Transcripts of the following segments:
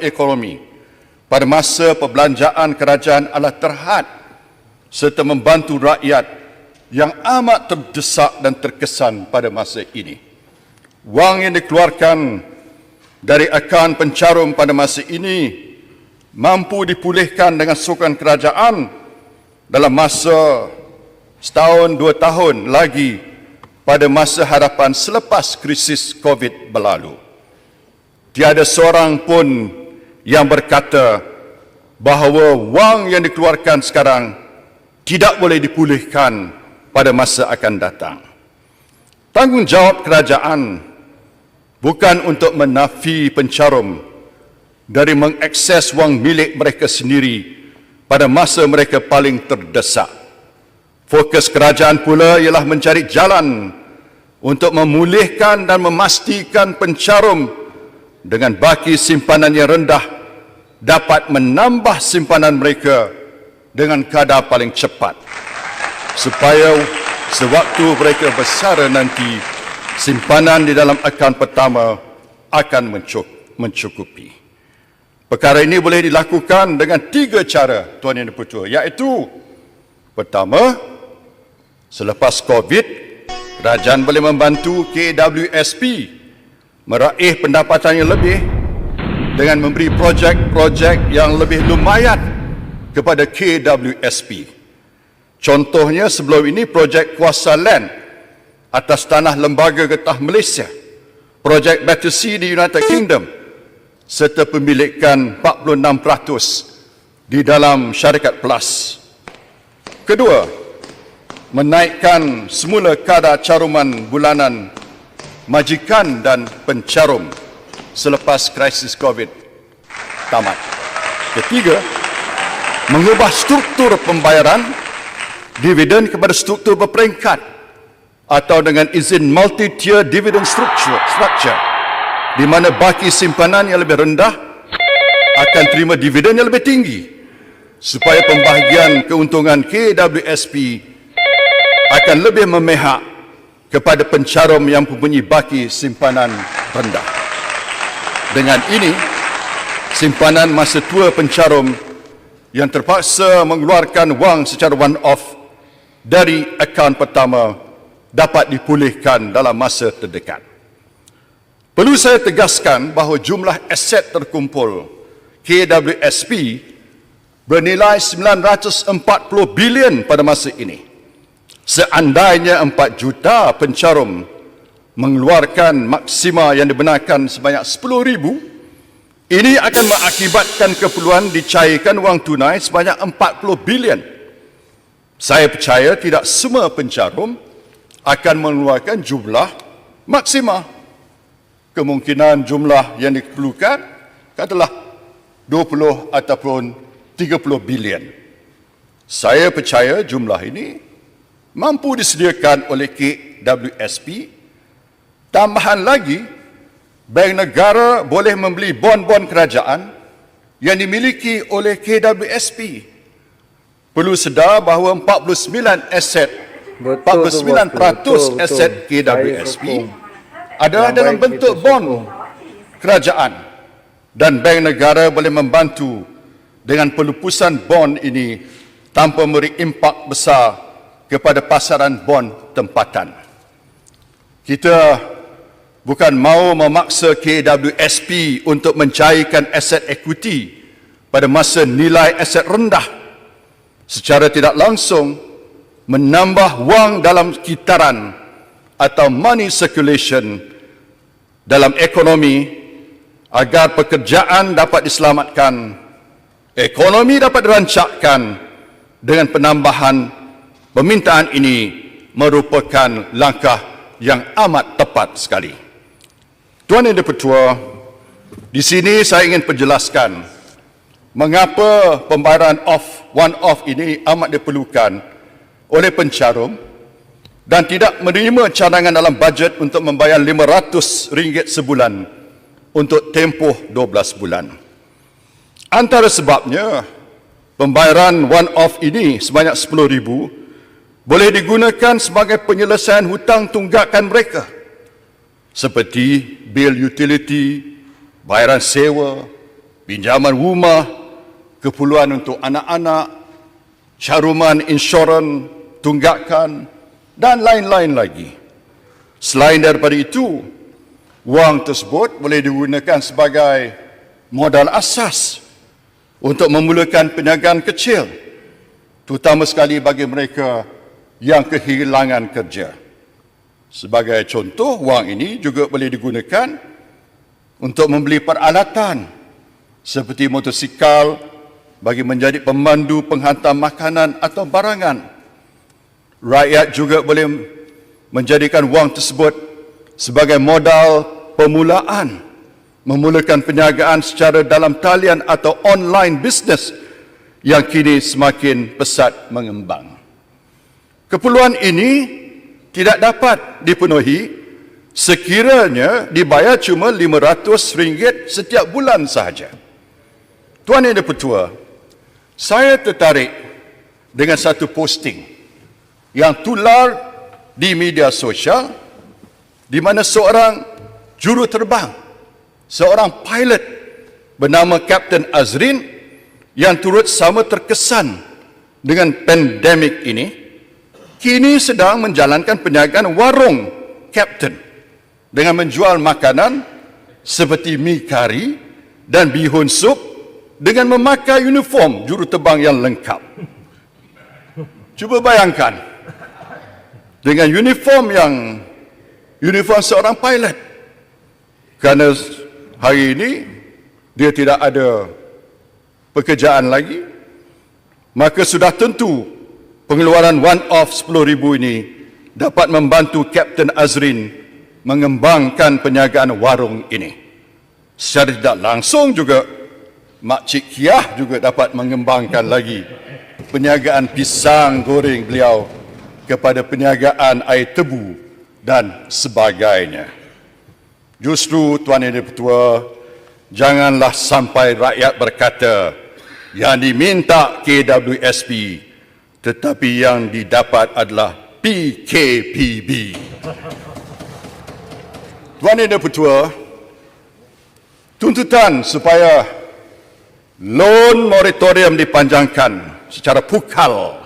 ekonomi pada masa perbelanjaan kerajaan adalah terhad serta membantu rakyat yang amat terdesak dan terkesan pada masa ini. Wang yang dikeluarkan dari akaun pencarum pada masa ini mampu dipulihkan dengan sokongan kerajaan dalam masa setahun, 2 tahun lagi pada masa hadapan selepas krisis COVID berlalu. Tiada seorang pun yang berkata bahawa wang yang dikeluarkan sekarang tidak boleh dipulihkan pada masa akan datang. Tanggungjawab kerajaan bukan untuk menafi pencarum dari mengakses wang milik mereka sendiri pada masa mereka paling terdesak. Fokus kerajaan pula ialah mencari jalan untuk memulihkan dan memastikan pencarum dengan baki simpanan yang rendah dapat menambah simpanan mereka dengan kadar paling cepat, supaya sewaktu mereka bersara nanti, simpanan di dalam akaun pertama akan mencukupi. Perkara ini boleh dilakukan dengan 3 cara, Tuan Yang Dipertua, iaitu pertama, selepas COVID, kerajaan boleh membantu KWSP meraih pendapatan yang lebih dengan memberi projek-projek yang lebih lumayan kepada KWSP. Contohnya sebelum ini projek kuasa land atas tanah Lembaga Getah Malaysia, projek Battersea di United Kingdom serta pemilikan 46% di dalam syarikat Plus. Kedua, menaikkan semula kadar caruman bulanan majikan dan pencarum selepas krisis COVID tamat. Ketiga, mengubah struktur pembayaran dividen kepada struktur berperingkat atau dengan izin multi-tier dividend structure di mana baki simpanan yang lebih rendah akan terima dividen yang lebih tinggi supaya pembahagian keuntungan KWSP akan lebih memihak kepada pencarum yang mempunyai baki simpanan rendah. Dengan ini, simpanan masa tua pencarum yang terpaksa mengeluarkan wang secara one-off dari akaun pertama dapat dipulihkan dalam masa terdekat. Perlu saya tegaskan bahawa jumlah aset terkumpul KWSP bernilai 940 bilion pada masa ini. Seandainya 4 juta pencarum mengeluarkan maksima yang dibenarkan sebanyak 10,000, ini akan mengakibatkan keperluan dicairkan wang tunai sebanyak 40 bilion. Saya percaya tidak semua pencarum akan mengeluarkan jumlah maksima. Kemungkinan jumlah yang diperlukan adalah 20 ataupun 30 bilion. Saya percaya jumlah ini mampu disediakan oleh KWSP. Tambahan lagi, bank negara boleh membeli bon-bon kerajaan yang dimiliki oleh KWSP. Perlu sedar bahawa 49% aset KWSP adalah dalam bentuk bon kerajaan dan bank negara boleh membantu dengan pelupusan bon ini tanpa memberi impak besar kepada pasaran bon tempatan. Kita bukan mahu memaksa KWSP untuk mencairkan aset equity pada masa nilai aset rendah, secara tidak langsung menambah wang dalam kitaran atau money circulation dalam ekonomi agar pekerjaan dapat diselamatkan, ekonomi dapat dirancangkan. Dengan penambahan permintaan ini merupakan langkah yang amat tepat sekali. Tuan Yang Dipertua, di sini saya ingin penjelaskan mengapa pembayaran one-off ini amat diperlukan oleh pencarum dan tidak menerima cadangan dalam bajet untuk membayar RM500 sebulan untuk tempoh 12 bulan. Antara sebabnya, pembayaran one-off ini sebanyak 10,000 boleh digunakan sebagai penyelesaian hutang tunggakan mereka seperti bil utility, bayaran sewa, pinjaman rumah, keperluan untuk anak-anak, caruman insurans, tunggakan dan lain-lain lagi. Selain daripada itu, wang tersebut boleh digunakan sebagai modal asas untuk memulakan perniagaan kecil, terutama sekali bagi mereka yang kehilangan kerja. Sebagai contoh, wang ini juga boleh digunakan untuk membeli peralatan seperti motosikal bagi menjadi pemandu penghantar makanan atau barangan. Rakyat juga boleh menjadikan wang tersebut sebagai modal permulaan, memulakan perniagaan secara dalam talian atau online business yang kini semakin pesat mengembang. Keperluan ini tidak dapat dipenuhi sekiranya dibayar cuma RM500 setiap bulan sahaja. Tuan Yang di-Pertua, saya tertarik dengan satu posting yang tular di media sosial di mana seorang juruterbang, seorang pilot bernama Kapten Azrin yang turut sama terkesan dengan pandemik ini, kini sedang menjalankan perniagaan warung Kapten dengan menjual makanan seperti mi kari dan bihun sup dengan memakai uniform juruterbang yang lengkap. Cuba bayangkan, dengan uniform seorang pilot. Kerana hari ini dia tidak ada pekerjaan lagi, maka sudah tentu pengeluaran one-off RM10,000 ini dapat membantu Kapten Azrin mengembangkan perniagaan warung ini. Secara tidak langsung juga, Makcik Kiah juga dapat mengembangkan lagi perniagaan pisang goreng beliau kepada perniagaan air tebu dan sebagainya. Justru Tuan Yang di-Pertua, janganlah sampai rakyat berkata yang diminta KWSP tetapi yang didapat adalah PKPB. Tuan Yang di-Pertua, tuntutan supaya loan moratorium dipanjangkan secara pukal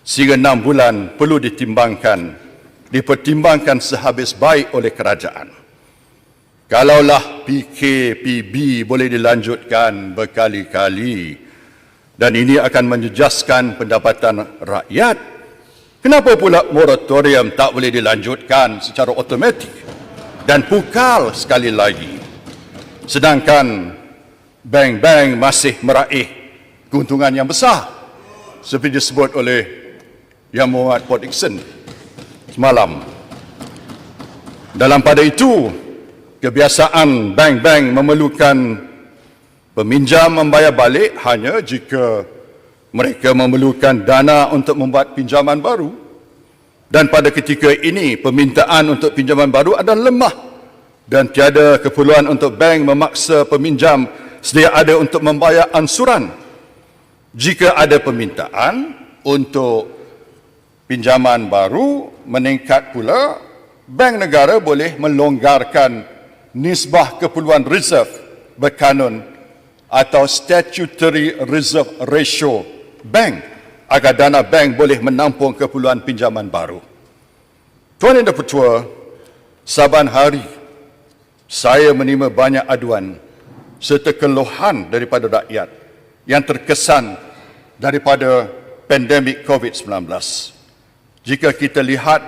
sehingga 6 bulan perlu dipertimbangkan sehabis baik oleh kerajaan. Kalaulah PKPB boleh dilanjutkan berkali-kali dan ini akan menjejaskan pendapatan rakyat, kenapa pula moratorium tak boleh dilanjutkan secara automatik dan pukal sekali lagi? Sedangkan bank-bank masih meraih keuntungan yang besar seperti disebut oleh Yang Muhammad Port Dickson semalam. Dalam pada itu, kebiasaan bank-bank memerlukan peminjam membayar balik hanya jika mereka memerlukan dana untuk membuat pinjaman baru, dan pada ketika ini permintaan untuk pinjaman baru adalah lemah dan tiada keperluan untuk bank memaksa peminjam sedia ada untuk membayar ansuran. Jika ada permintaan untuk pinjaman baru meningkat pula, bank negara boleh melonggarkan nisbah keperluan reserve berkanun atau statutory reserve ratio bank agar dana bank boleh menampung keperluan pinjaman baru. Tuan Yang di-Pertua, saban hari saya menerima banyak aduan serta keluhan daripada rakyat yang terkesan daripada pandemik COVID-19. Jika kita lihat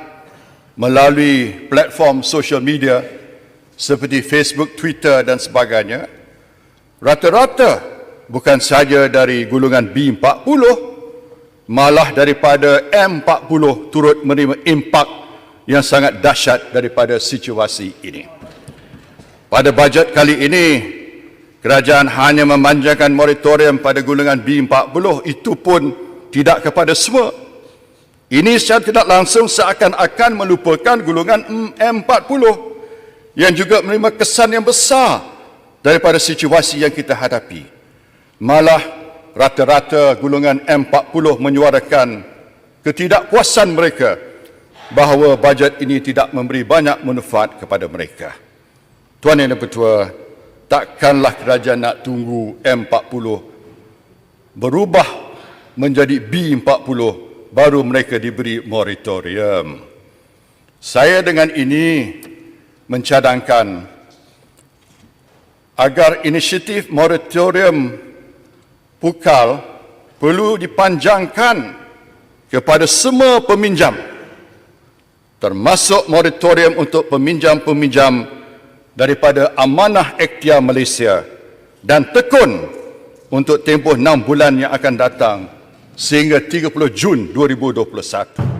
melalui platform social media seperti Facebook, Twitter dan sebagainya, rata-rata bukan sahaja dari golongan B40, malah daripada M40 turut menerima impak yang sangat dahsyat daripada situasi ini. Pada bajet kali ini, kerajaan hanya memanjangkan moratorium pada golongan B40, itu pun tidak kepada semua. Ini secara tidak langsung seakan-akan melupakan golongan M40 yang juga menerima kesan yang besar daripada situasi yang kita hadapi. Malah rata-rata golongan M40 menyuarakan ketidakpuasan mereka bahawa bajet ini tidak memberi banyak manfaat kepada mereka. Tuan Yang di-Pertua, takkanlah kerajaan nak tunggu M40 berubah menjadi B40 baru mereka diberi moratorium. Saya dengan ini mencadangkan agar inisiatif moratorium pukal perlu dipanjangkan kepada semua peminjam, termasuk moratorium untuk peminjam-peminjam daripada Amanah Ikhtiar Malaysia, dan tekun untuk tempoh 6 bulan yang akan datang sehingga 30 Jun 2021.